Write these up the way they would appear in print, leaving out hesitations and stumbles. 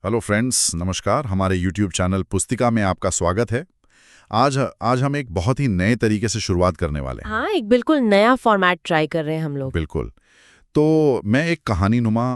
Hello friends, नमस्कार। हमारे YouTube channel पुस्तिका में आपका स्वागत है। आज हम एक बहुत ही नए तरीके से शुरुआत करने वाले हैं। हाँ, एक बिल्कुल नया फॉर्मेट ट्राई कर रहे हैं हम लोग। बिल्कुल। तो मैं एक कहानीनुमा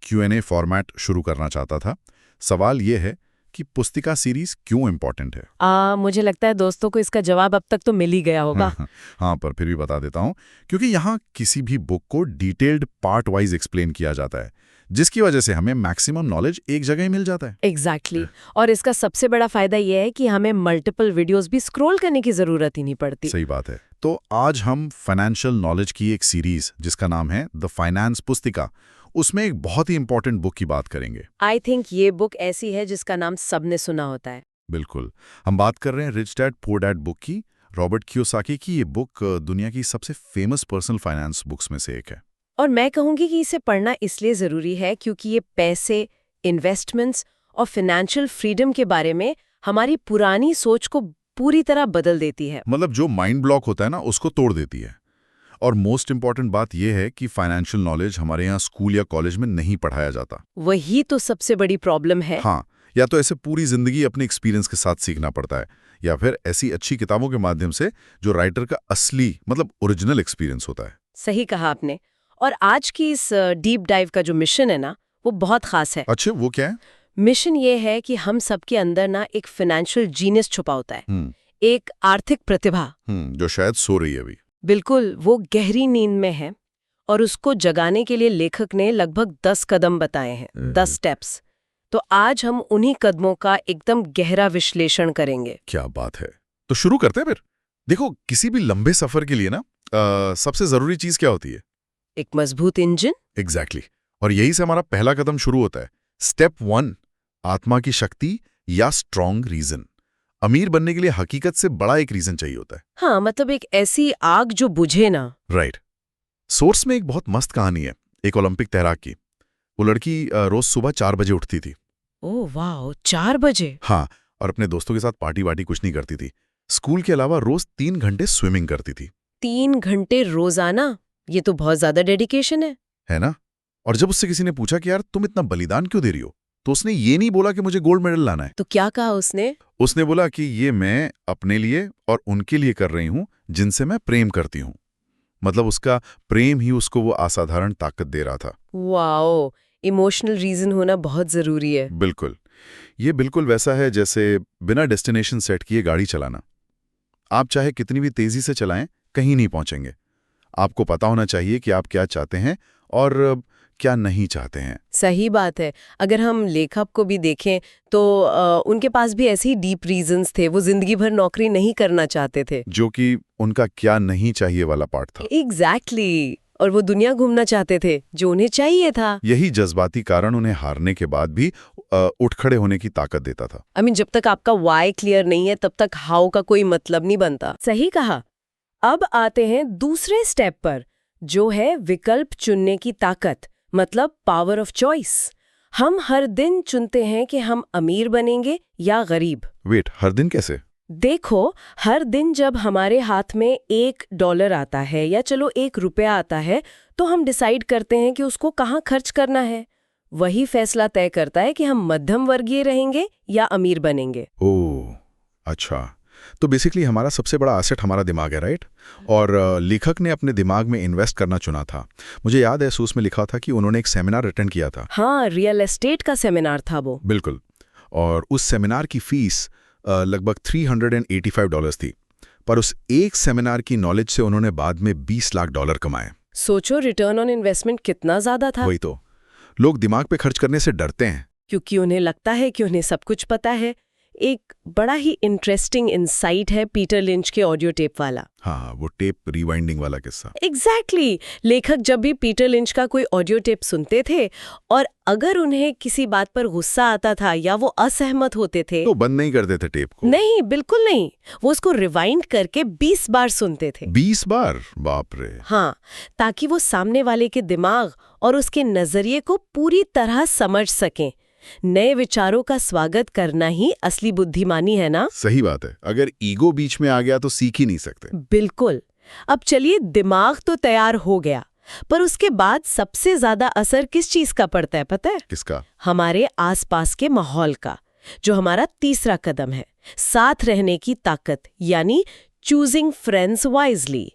Q&A फॉर्मेट शुरू करना चाहता था। सवाल ये है कि पुस्तिका सीरीज क्यों इम्पोर्टेंट है? मुझे लगता है दोस्तों को इसका जवाब अब तक तो मिल ही गया होगा। हाँ, पर फिर भी बता देता हूँ। क्योंकि यहाँ किसी भी बुक को डिटेल्ड पार्ट वाइज एक्सप्लेन किया जाता है, जिसकी वजह से हमें मैक्सिमम नॉलेज एक जगह ही मिल जाता है। एग्जैक्टली और इसका सबसे बड़ा फायदा यह है कि हमें मल्टीपल वीडियोस भी स्क्रॉल करने की जरूरत ही नहीं पड़ती। सही बात है। तो आज हम फाइनेंशियल नॉलेज की एक सीरीज जिसका नाम है द फाइनेंस पुस्तिका, उसमें एक बहुत ही इंपॉर्टेंट बुक की बात करेंगे। आई थिंक ये बुक ऐसी है जिसका नाम सबने सुना होता है। बिल्कुल। हम बात कर रहे हैं rich dad poor dad book की। रॉबर्ट कियोसाकी की ये बुक दुनिया की सबसे फेमस पर्सनल फाइनेंस बुक्स में से एक है। और मैं कहूंगी कि इसे पढ़ना इसलिए जरूरी है क्योंकि ये पैसे, इन्वेस्टमेंट्स और फाइनेंशियल फ्रीडम के बारे में हमारी पुरानी सोच को पूरी तरह बदल देती है। मतलब जो माइंड ब्लॉक होता है ना, उसको तोड़ देती है। और मोस्ट इंपॉर्टेंट बात यह है कि फाइनेंशियल नॉलेज हमारे यहाँ स्कूल या कॉलेज में नहीं पढ़ाया जाता। वही तो सबसे बड़ी प्रॉब्लम है। हाँ, या तो ऐसे पूरी जिंदगी अपने एक्सपीरियंस के साथ सीखना पड़ता है, या फिर ऐसी अच्छी किताबों के माध्यम से जो राइटर का असली मतलब ओरिजिनल एक्सपीरियंस होता है। सही कहा आपने। और आज की इस डीप डाइव का जो मिशन है ना, वो बहुत खास है। अच्छा, वो क्या है? मिशन ये है कि हम सबके अंदर ना एक फाइनेंशियल जीनियस छुपा होता है, एक आर्थिक प्रतिभा जो शायद सो रही है अभी। बिल्कुल, वो गहरी नींद में है और उसको जगाने के लिए लेखक ने लगभग 10 कदम बताए हैं, 10 स्टेप्स। तो आज हम उन्हीं कदमों का एकदम गहरा विश्लेषण करेंगे। क्या बात है। तो शुरू करते हैं फिर। देखो, किसी भी लंबे सफर के लिए ना सबसे जरूरी चीज क्या होती है? एक मजबूत इंजन। एग्जैक्टली। और यही से हमारा पहला कदम शुरू होता है। स्टेप 1, आत्मा की शक्ति या स्ट्रॉन्ग रीजन। अमीर बनने के लिए हकीकत से बड़ा एक रीजन चाहिए होता है। हाँ, मतलब एक ऐसी आग जो बुझे ना। राइट। सोर्स में एक बहुत मस्त कहानी है, एक ओलंपिक तैराक की। वो लड़की रोज सुबह 4 बजे उठती थी। ओह वाह, 4 बजे? हाँ, और अपने दोस्तों के साथ पार्टी वार्टी कुछ नहीं करती थी। स्कूल के अलावा रोज 3 घंटे स्विमिंग करती थी। 3 घंटे रोजाना? ये तो बहुत ज्यादा डेडिकेशन है ना? और जब उससे किसी ने पूछा कि यार तुम इतना बलिदान क्यों दे रही हो, तो उसने ये नहीं बोला कि मुझे गोल्ड मेडल लाना है। तो क्या कहा उसने? उसने बोला कि ये मैं अपने लिए और उनके लिए कर रही हूं जिनसे मैं प्रेम करती हूं। मतलब उसका प्रेम ही उसको वो असाधारण ताकत दे रहा था। वाओ, इमोशनल रीजन होना बहुत जरूरी है। बिल्कुल। ये बिल्कुल वैसा है जैसे बिना डेस्टिनेशन सेट किए गाड़ी चलाना। आप चाहे कितनी भी तेजी से चलाएं, कहीं नहीं पहुंचेंगे। आपको पता होना चाहिए कि आप क्या चाहते हैं और क्या नहीं चाहते हैं। सही बात है। अगर हम लेखक को भी देखें तो उनके पास भी ऐसे ही डीप रीजंस थे। वो जिंदगी भर नौकरी नहीं करना चाहते थे, जो कि उनका क्या नहीं चाहिए वाला पार्ट था। एग्जैक्टली। और वो दुनिया घूमना चाहते थे जो उन्हें चाहिए था। यही जज्बाती कारण उन्हें हारने के बाद भी उठ खड़े होने की ताकत देता था। जब तक आपका वाई क्लियर नहीं है तब तक हाउ का कोई मतलब नहीं बनता। सही कहा। अब आते हैं दूसरे स्टेप पर, जो है विकल्प चुनने की ताकत, मतलब पावर ऑफ चॉइस। हम हर दिन चुनते हैं कि हम अमीर बनेंगे या गरीब। वेट, हर दिन कैसे? देखो, हर दिन जब हमारे हाथ में $1 आता है या चलो ₹1 आता है, तो हम डिसाइड करते हैं कि उसको कहाँ खर्च करना है। वही फैसला तय करता है कि हम मध्यम वर्गीय रहेंगे या अमीर बनेंगे। ओह, अच्छा। तो बेसिकली हमारा सबसे बड़ा एसेट हमारा दिमाग है, राइट? और लेखक ने अपने दिमाग में इन्वेस्ट करना चुना था। मुझे याद है सूस में लिखा था कि उन्होंने एक सेमिनार अटेंड किया था। हाँ, रियल एस्टेट का सेमिनार था वो। बिल्कुल। और उस सेमिनार की फीस लगभग $385 थी। पर उस एक सेमिनार की नॉलेज से उन्होंने बाद में $20 लाख कमाए। सोचो, रिटर्न ऑन इन्वेस्टमेंट कितना ज्यादा था। वही तो। लोग दिमाग पे खर्च करने से डरते हैं क्योंकि उन्हें लगता है कि उन्हें सब कुछ पता है। एक बड़ा ही इंटरेस्टिंग इंसाइट है पीटर लिंच के ऑडियो टेप वाला। हाँ, वो टेप रिवाइंडिंग वाला किस्सा। एग्जैक्टली। लेखक जब भी पीटर लिंच का कोई ऑडियो टेप सुनते थे और अगर उन्हें किसी बात पर गुस्सा आता था या वो असहमत होते थे, तो बंद नहीं कर देते टेप को। नहीं, बिल्कुल नहीं। वो उसको रिवाइंड करके 20 बार सुनते थे। 20 बार? बाप रे। हाँ, ताकि वो सामने वाले के दिमाग और उसके नजरिए को पूरी तरह समझ सकें। नए विचारों का स्वागत करना ही असली बुद्धिमानी है ना। सही बात है। अगर ईगो बीच में आ गया तो सीख ही नहीं सकते। बिल्कुल। अब चलिए, दिमाग तो तैयार हो गया, पर उसके बाद सबसे ज्यादा असर किस चीज का पड़ता है पता है? किसका? हमारे आसपास के माहौल का, जो हमारा तीसरा कदम है, साथ रहने की ताकत, यानी चूजिंग फ्रेंड्स वाइजली।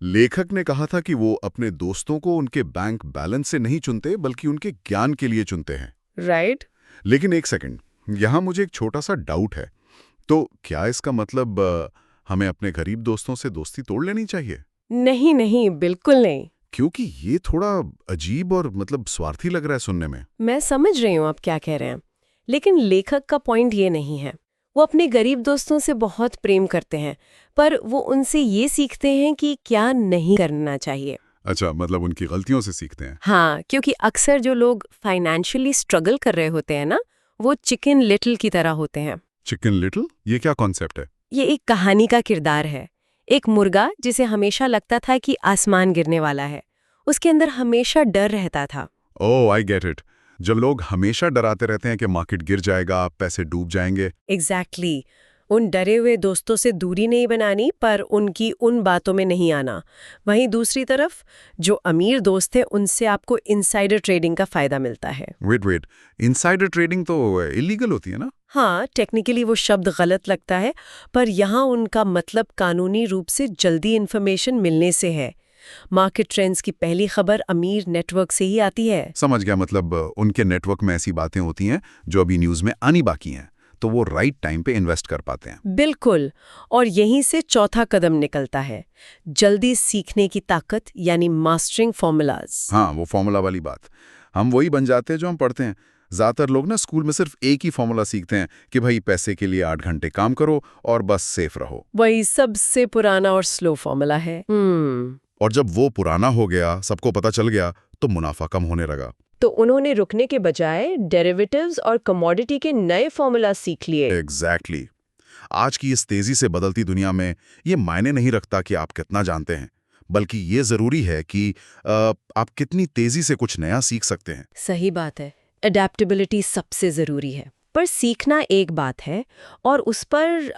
लेखक ने कहा था कि वो अपने दोस्तों को उनके बैंक बैलेंस से नहीं चुनते बल्कि उनके ज्ञान के लिए चुनते हैं। राइट? लेकिन एक सेकंड, यहाँ मुझे एक छोटा सा डाउट है। तो क्या इसका मतलब हमें अपने गरीब दोस्तों से दोस्ती तोड़ लेनी चाहिए? नहीं नहीं, बिल्कुल नहीं। क्योंकि ये थोड़ा अजीब और मतलब स्वार्थी लग रहा है सुनने में। मैं समझ रही हूँ आप क्या कह रहे हैं, लेकिन लेखक का पॉइंट ये नहीं है। वो अपने गरीब दोस्तों से बहुत प्रेम करते हैं, पर वो उनसे ये सीखते हैं कि क्या नहीं करना चाहिए। अच्छा, मतलब उनकी गलतियों से सीखते हैं। हाँ, क्योंकि अक्सर जो लोग फाइनेंशियली स्ट्रगल कर रहे होते हैं ना, वो चिकन लिटिल की तरह होते हैं। चिकन लिटिल, ये क्या कॉन्सेप्ट है? ये एक कहानी का किरदार है। एक मुर्गा जिसे हमेशा लगता था कि आसमान गिरने वाला है, उसके अंदर हमेशा डर रहता था। ओह, आई गेट इट। जब लोग हमेशा डराते रहते हैं कि मार्केट गिर जाएगा, पैसे डूब जाएंगे। एग्जैक्टली। उन डरे हुए दोस्तों से दूरी नहीं बनानी, पर उनकी उन बातों में नहीं आना। वहीं दूसरी तरफ जो अमीर दोस्त हैं, उनसे आपको इनसाइडर ट्रेडिंग का फायदा मिलता है। वेट, इनसाइडर ट्रेडिंग तो इलीगल होती है ना? हाँ, टेक्निकली वो शब्द गलत लगता है, पर यहाँ उनका मतलब कानूनी रूप से जल्दी इन्फॉर्मेशन मिलने से है। मार्केट ट्रेंड्स की पहली खबर अमीर नेटवर्क से ही आती है। समझ गया, मतलब उनके नेटवर्क में ऐसी बातें होती हैं जो अभी न्यूज़ में आनी बाकी हैं, तो वो राइट टाइम पे इन्वेस्ट कर पाते हैं। बिल्कुल। और यहीं से चौथा कदम निकलता है, जल्दी सीखने की ताकत, यानी मास्टरिंग फॉर्मूलाज। हाँ, वो फॉर्मूला वाली बात। हम वही बन जाते हैं जो हम पढ़ते हैं। ज़्यादातर लोग ना स्कूल में सिर्फ एक ही फॉर्मूला सीखते हैं कि भाई पैसे के लिए 8 घंटे काम करो और बस सेफ रहो। वही सबसे पुराना और स्लो फॉर्मूला है। और जब वो पुराना हो गया, सबको पता चल गया, तो मुनाफा कम होने लगा। तो उन्होंने रुकने के बजाय डेरिवेटिव्स और कमोडिटी के नए फॉर्मूला सीख लिए। एग्जैक्टली। आज की इस तेजी से बदलती दुनिया में ये मायने नहीं रखता कि आप कितना जानते हैं, बल्कि ये जरूरी है कि आप कितनी तेजी से कुछ नया सीख सकते हैं। सही बात है, अडेप्टेबिलिटी सबसे जरूरी है। पर सीखना एक बात है, और उस पर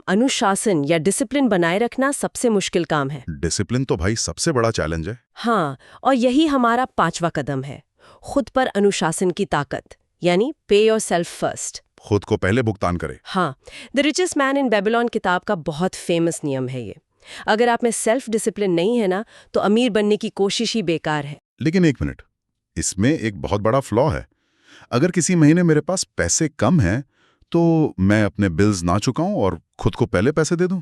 अनुशासन या डिसिप्लिन बनाए रखना सबसे मुश्किल काम है। डिसिप्लिन तो भाई सबसे बड़ा चैलेंज है। हाँ, और यही हमारा पांचवा कदम है, खुद पर अनुशासन की ताकत, यानी पे योरसेल्फ फर्स्ट। खुद को पहले भुगतान करे। हाँ, the richest man in Babylon किताब का बहुत फेमस नियम है ये। अगर आप में सेल्फ डिसिप्लिन नहीं है ना, तो अमीर बनने की कोशिश ही बेकार है। लेकिन एक मिनट, इसमें एक बहुत बड़ा फ्लॉ है। अगर किसी महीने मेरे पास पैसे कम हैं, तो मैं अपने बिल्स ना चुकाऊं और खुद को पहले पैसे दे दूं?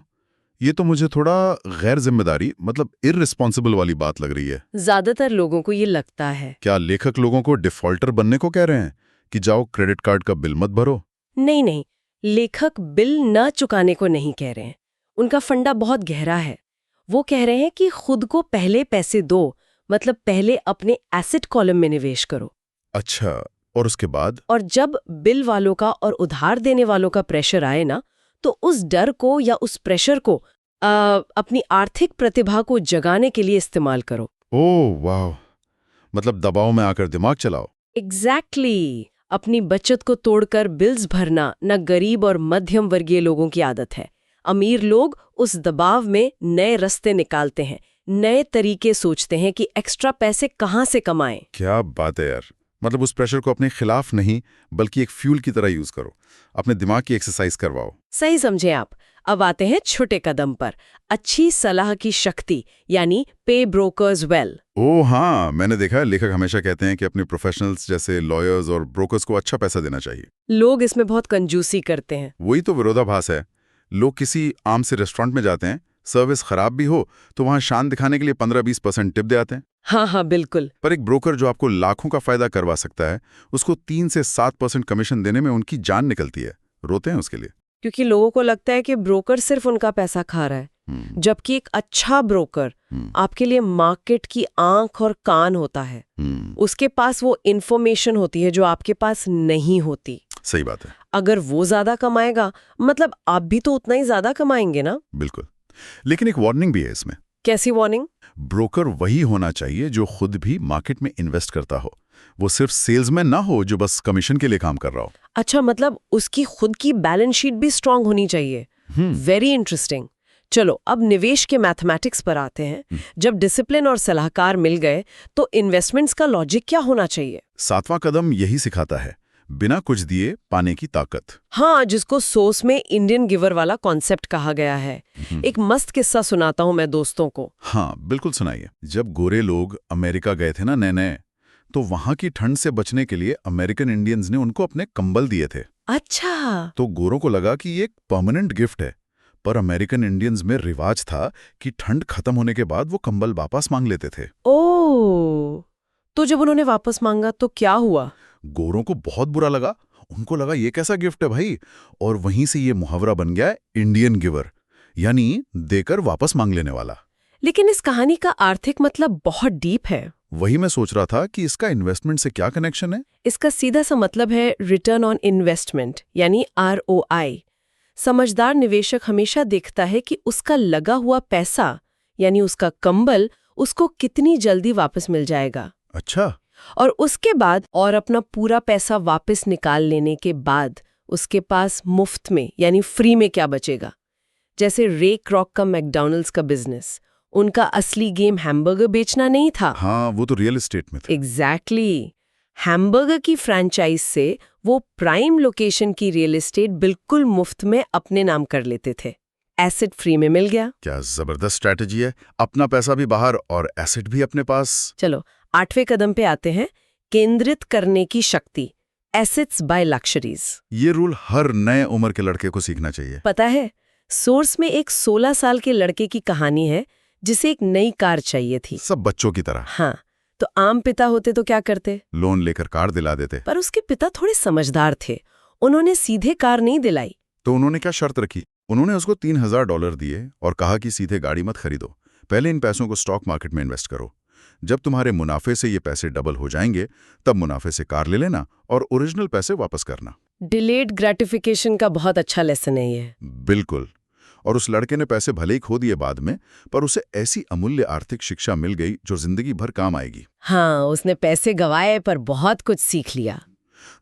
ये तो मुझे थोड़ा गैर जिम्मेदारी, मतलब इररिस्पॉन्सिबल वाली बात लग रही है। ज्यादातर लोगों को ये लगता है। क्या लेखक लोगों को डिफॉल्टर बनने को कह रहे हैं कि जाओ क्रेडिट कार्ड का बिल मत भरो? नहीं नहीं, लेखक बिल न चुकाने को नहीं कह रहे हैं। उनका फंडा बहुत गहरा है। वो कह रहे हैं कि खुद को पहले पैसे दो, मतलब पहले अपने एसेट कॉलम में निवेश करो। अच्छा, और उसके बाद? और जब बिल वालों का और उधार देने वालों का प्रेशर आए ना, तो उस डर को या उस प्रेशर को अपनी आर्थिक प्रतिभा को जगाने के लिए इस्तेमाल करो। ओह वाह, मतलब दबाव में आकर दिमाग चलाओ। एग्जैक्टली। अपनी बचत को तोड़कर बिल्स भरना न गरीब और मध्यम वर्गीय लोगों की आदत है। अमीर लोग उस दबाव में नए रास्ते निकालते हैं, नए तरीके सोचते हैं कि एक्स्ट्रा पैसे कहाँ से कमाएं। क्या बात है यार, मतलब उस प्रेशर को अपने खिलाफ नहीं बल्कि एक फ्यूल की तरह यूज करो, अपने दिमाग की एक्सरसाइज करवाओ। सही समझे आप। अब आते हैं छोटे कदम पर, अच्छी सलाह की शक्ति, यानी पे ब्रोकर्स वेल। ओह हाँ, मैंने देखा है लेखक हमेशा कहते हैं कि अपने प्रोफेशनल्स जैसे लॉयर्स और ब्रोकर्स को अच्छा पैसा देना चाहिए। लोग इसमें बहुत कंजूसी करते हैं। वही तो विरोधाभास है। लोग किसी आम से रेस्टोरेंट में जाते हैं, सर्विस खराब भी हो तो वहां शान दिखाने के लिए 15-20% टिप दे आते हैं। हाँ, बिल्कुल। पर एक ब्रोकर जो आपको लाखों का फायदा करवा सकता है, उसको 3 से 7% कमीशन देने में उनकी जान निकलती है। रोते हैं उसके लिए, क्योंकि लोगों को लगता है कि ब्रोकर सिर्फ उनका पैसा खा रहा है, जबकि एक अच्छा ब्रोकर आपके लिए मार्केट की आंख और कान होता है। उसके पास वो इन्फॉर्मेशन होती है जो आपके पास नहीं होती। सही बात है। अगर वो ज्यादा कमाएगा, मतलब आप भी तो उतना ही ज्यादा कमाएंगे ना। बिल्कुल। लेकिन एक वार्निंग भी है इसमें। कैसी वार्निंग? ब्रोकर वही होना चाहिए जो खुद भी मार्केट में इन्वेस्ट करता हो। वो सिर्फ सेल्समैन ना हो जो बस कमीशन के लिए काम कर रहा हो। अच्छा, मतलब उसकी खुद की बैलेंस शीट भी स्ट्रांग होनी चाहिए। Very interesting. चलो अब निवेश के मैथमेटिक्स पर आते हैं। जब डिसिप्लिन और सलाहकार मिल गए तो इन्वेस्टमेंट्स का लॉजिक क्या होना चाहिए? 7वां कदम यही सिखाता है, बिना कुछ दिए पाने की ताकत। हाँ, जिसको सोर्स में इंडियन गिवर वाला कॉन्सेप्ट कहा गया है। एक मस्त किस्सा सुनाता हूँ मैं दोस्तों को। हाँ बिल्कुल सुनाइए। जब गोरे लोग अमेरिका गए थे ना नए नए, तो वहां की ठंड से बचने के लिए अमेरिकन इंडियंस ने उनको अपने कंबल दिए थे। अच्छा। तो गोरों को लगा कि ये एक परमानेंट गिफ्ट है, पर अमेरिकन इंडियंस में रिवाज था कि ठंड खत्म होने के बाद वो कंबल वापस मांग लेते थे। ओह, तो जब उन्होंने वापस मांगा तो क्या हुआ? गोरों को बहुत बुरा लगा। उनको लगा ये कैसा गिफ्ट है भाई, और वहीं से ये मुहावरा बन गया इंडियन गिवर, यानी देकर वापस मांग लेने वाला। लेकिन इस कहानी का आर्थिक मतलब बहुत डीप है। वही मैं सोच रहा था कि इसका इन्वेस्टमेंट से क्या कनेक्शन है। इसका सीधा सा मतलब है रिटर्न ऑन इन्वेस्टमेंट, यानी ROI। समझदार निवेशक हमेशा देखता है कि उसका लगा हुआ पैसा यानी उसका कंबल उसको कितनी जल्दी वापस मिल जाएगा। अच्छा। और उसके बाद और अपना पूरा पैसा वापस निकाल लेने के बाद उसके पास मुफ्त में यानी फ्री में क्या बचेगा। जैसे रे क्रॉक का मैकडॉनल्ड्स का बिजनेस, उनका असली गेम हैमबर्गर बेचना नहीं था। हाँ, वो तो रियल एस्टेट में थे। एग्जैक्टली। हैमबर्गर की फ्रैंचाइज से वो प्राइम लोकेशन की रियल एस्टेट बिल्कुल मुफ्त में अपने नाम कर लेते थे। एसेट फ्री में मिल गया। क्या जबरदस्त स्ट्रैटेजी है, अपना पैसा भी बाहर और एसेट भी अपने पास। चलो 8वें कदम पे आते हैं, केंद्रित करने की शक्ति, एसेट्स बाय लक्सरीज। ये रूल हर नए उम्र के लड़के को सीखना चाहिए। पता है, सोर्स में एक 16 साल के लड़के की कहानी है जिसे एक नई कार चाहिए थी। सब बच्चों की तरह। हाँ, तो आम पिता होते तो क्या करते? लोन लेकर कार दिला देते। पर उसके पिता थोड़े समझदार थे, उन्होंने सीधे कार नहीं दिलाई। तो उन्होंने क्या शर्त रखी? उन्होंने उसको $3000 दिए और कहा कि सीधे गाड़ी मत खरीदो, पहले इन पैसों को स्टॉक मार्केट में इन्वेस्ट करो। जब तुम्हारे मुनाफे से ये पैसे डबल हो जाएंगे, तब मुनाफे से कार ले लेना और ओरिजिनल पैसे वापस करना। डिलेड ग्रेटिफिकेशन का बहुत अच्छा लेसन है ये। बिल्कुल। और उस लड़के ने पैसे भले ही खो दिए बाद में, पर उसे ऐसी अमूल्य आर्थिक शिक्षा मिल गई जो जिंदगी भर काम आएगी। हाँ, उसने पैसे गंवाए पर बहुत कुछ सीख लिया।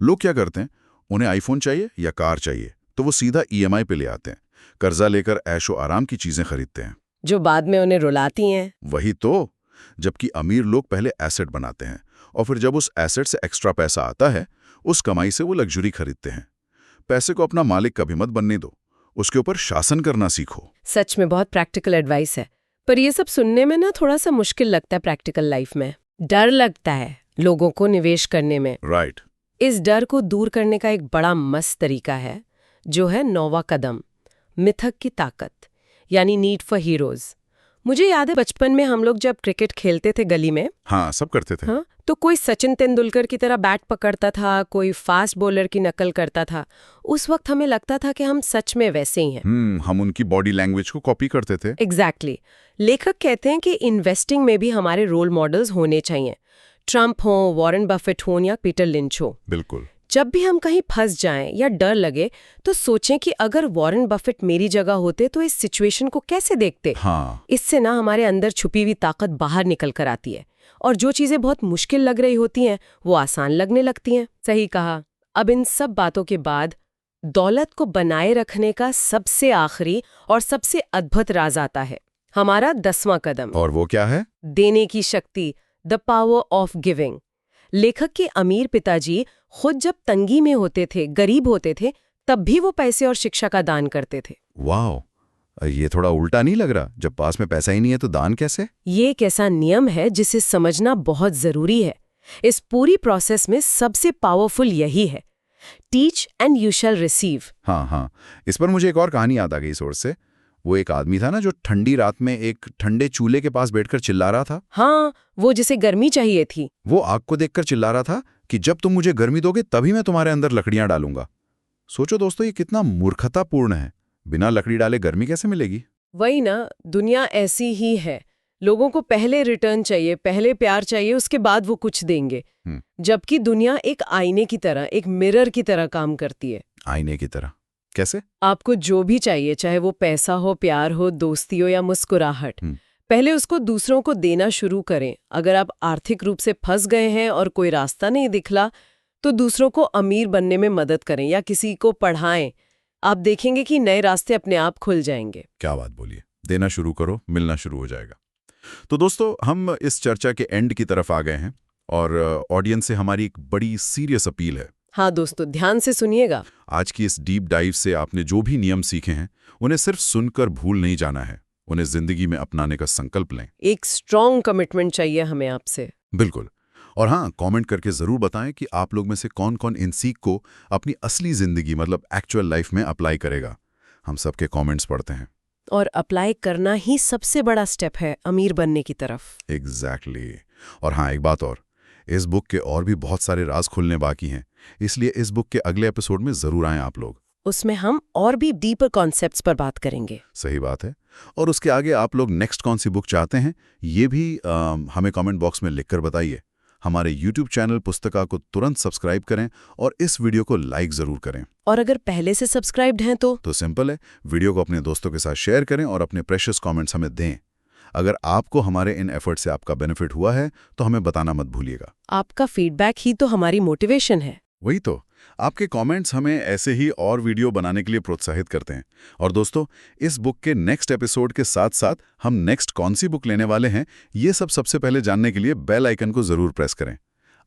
लोग क्या करते हैं, उन्हें आईफोन चाहिए या कार चाहिए तो वो सीधा EMI पे ले आते हैं, कर्जा लेकर ऐशो आराम की चीजें खरीदते हैं, जो बाद में उन्हें रुलाती हैं। वही तो। जबकि अमीर लोग पहले एसेट बनाते हैं और फिर जब उस एसेट से एक्स्ट्रा पैसा आता है, उस कमाई से वो लग्जरी खरीदते हैं। पैसे को अपना मालिक कभी मत बनने दो, उसके ऊपर शासन करना सीखो। सच में बहुत प्रैक्टिकल एडवाइस है, पर ये सब सुनने में ना थोड़ा सा मुश्किल लगता है। प्रैक्टिकल लाइफ में डर लगता है लोगों को निवेश करने में। राइट। इस डर को दूर करने का एक बड़ा मस्त तरीका है, जो है 9वां कदम, मिथक की ताकत, यानी नीड फॉर हीरोज। मुझे याद है बचपन में हम लोग जब क्रिकेट खेलते थे गली में। हाँ, सब करते थे। हाँ, तो कोई सचिन तेंदुलकर की तरह बैट पकड़ता था, कोई फास्ट बॉलर की नकल करता था। उस वक्त हमें लगता था कि हम सच में वैसे ही हैं। हम उनकी बॉडी लैंग्वेज को कॉपी करते थे। एग्जैक्टली। लेखक कहते हैं कि इन्वेस्टिंग में भी हमारे रोल मॉडल्स होने चाहिए। ट्रम्प हो, वॉरेन बफेट हो या पीटर लिंच हो। बिल्कुल। जब भी हम कहीं फंस जाएं या डर लगे तो सोचें कि अगर वॉरेन बफेट मेरी जगह होते तो इस सिचुएशन को कैसे देखते। हाँ। इससे ना हमारे अंदर छुपी हुई ताकत बाहर निकल कर आती है और जो चीजें बहुत मुश्किल लग रही होती हैं वो आसान लगने लगती हैं। सही कहा। अब इन सब बातों के बाद दौलत को बनाए रखने का सबसे आखिरी और सबसे अद्भुत राज आता है, हमारा 10वां कदम। और वो क्या है? देने की शक्ति, द पावर ऑफ गिविंग। लेखक के अमीर पिताजी खुद जब तंगी में होते थे, गरीब होते थे, तब भी वो पैसे और शिक्षा का दान करते थे। वाह, ये थोड़ा उल्टा नहीं लग रहा? जब पास में पैसा ही नहीं है तो दान कैसे? ये एक ऐसा नियम है जिसे समझना बहुत जरूरी है। इस पूरी प्रोसेस में सबसे पावरफुल यही है, teach and you shall receive. हाँ, इस पर मुझे एक और कहानी याद आ गई सोर्स से। वो एक आदमी था ना जो ठंडी रात में एक ठंडे चूल्हे के पास बैठकर चिल्ला रहा था। हाँ, वो जिसे गर्मी चाहिए थी। वो आग को देखकर चिल्ला रहा था कि जब तुम मुझे गर्मी दोगे तभी मैं तुम्हारे अंदर लकड़ियां डालूंगा। सोचो दोस्तों, ये कितना मूर्खतापूर्ण है। बिना लकड़ी डाले गर्मी कैसे मिलेगी? वही ना, दुनिया ऐसी ही है। लोगों को पहले रिटर्न चाहिए, पहले प्यार चाहिए, उसके बाद वो कुछ देंगे। जबकि दुनिया एक आईने की तरह, एक मिरर की तरह काम करती है। आईने की तरह कैसे? आपको जो भी चाहिए, चाहे वो पैसा हो, प्यार हो, दोस्ती हो या मुस्कुराहट, पहले उसको दूसरों को देना शुरू करें। अगर आप आर्थिक रूप से फंस गए हैं और कोई रास्ता नहीं दिखला, तो दूसरों को अमीर बनने में मदद करें या किसी को पढ़ाएं। आप देखेंगे कि नए रास्ते अपने आप खुल जाएंगे। क्या बात बोलिए। देना शुरू करो, मिलना शुरू हो जाएगा। तो दोस्तों, हम इस चर्चा के एंड की तरफ आ गए हैं और ऑडियंस से हमारी एक बड़ी सीरियस अपील है। हाँ दोस्तों, ध्यान से सुनिएगा। आज की इस डीप डाइव से आपने जो भी नियम सीखे हैं, उन्हें सिर्फ सुनकर भूल नहीं जाना है, उन्हें जिंदगी में अपनाने का संकल्प लें। एक स्ट्रॉन्ग कमिटमेंट चाहिए हमें आपसे। बिल्कुल। और हाँ, कमेंट करके जरूर बताएं कि आप लोग में से कौन कौन इन सीख को अपनी असली जिंदगी मतलब एक्चुअल लाइफ में अप्लाई करेगा। हम सबके कमेंट्स पढ़ते हैं। और अप्लाई करना ही सबसे बड़ा स्टेप है अमीर बनने की तरफ। एग्जैक्टली। और हाँ, एक बात और, इस बुक के और भी बहुत सारे राज खुलने बाकी हैं, इसलिए इस बुक के अगले एपिसोड में जरूर आएं आप लोग। उसमें हम और भी डीपर कॉन्सेप्ट्स पर बात करेंगे। सही बात है। और उसके आगे आप लोग नेक्स्ट कौन सी बुक चाहते हैं, ये भी हमें कमेंट बॉक्स में लिखकर बताइए। हमारे YouTube चैनल पुस्तका को तुरंत सब्सक्राइब करें और इस वीडियो को लाइक जरूर करें। और अगर पहले से सब्सक्राइब्ड हैं तो सिंपल है, वीडियो को अपने दोस्तों के साथ शेयर करें और अपने प्रेशियस कमेंट्स हमें दें। अगर आपको हमारे इन एफर्ट से आपका बेनिफिट हुआ है तो हमें बताना मत भूलिएगा। आपका फीडबैक ही तो हमारी मोटिवेशन है। वही तो, आपके कमेंट्स हमें ऐसे ही और वीडियो बनाने के लिए प्रोत्साहित करते हैं। और दोस्तों, इस बुक के नेक्स्ट एपिसोड के साथ साथ हम नेक्स्ट कौन सी बुक लेने वाले हैं, ये सब सबसे पहले जानने के लिए बेल आइकन को जरूर प्रेस करें।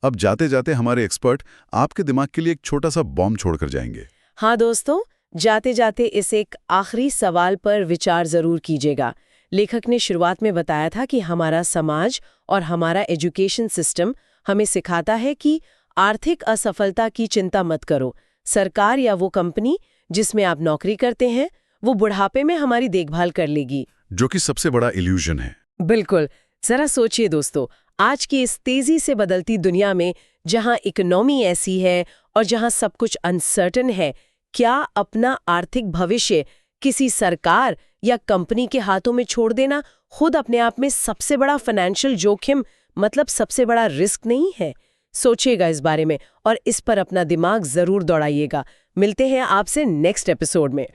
अब जाते जाते हमारे एक्सपर्ट आपके दिमाग के लिए एक छोटा सा बॉम्ब छोड़कर जाएंगे। हाँ दोस्तों, जाते जाते इस एक आखिरी सवाल पर विचार जरूर कीजिएगा। लेखक ने शुरुआत में बताया था कि हमारा समाज और हमारा एजुकेशन सिस्टम हमें सिखाता है कि आर्थिक असफलता की चिंता मत करो। सरकार या वो कंपनी जिसमें आप नौकरी करते हैं, वो बुढ़ापे में हमारी देखभाल कर लेगी, जो कि सबसे बड़ा इल्यूजन है। बिल्कुल। जरा सोचिए दोस्तों, आज की इस तेजी से बदलती दुनिया में जहां इकोनॉमी ऐसी है और जहां सब कुछ अनसर्टेन है, क्या अपना आर्थिक भविष्य किसी सरकार या कंपनी के हाथों में छोड़ देना खुद अपने आप में सबसे बड़ा फाइनेंशियल जोखिम मतलब सबसे बड़ा रिस्क नहीं है? सोचिएगा इस बारे में और इस पर अपना दिमाग जरूर दौड़ाइएगा। मिलते हैं आपसे नेक्स्ट एपिसोड में।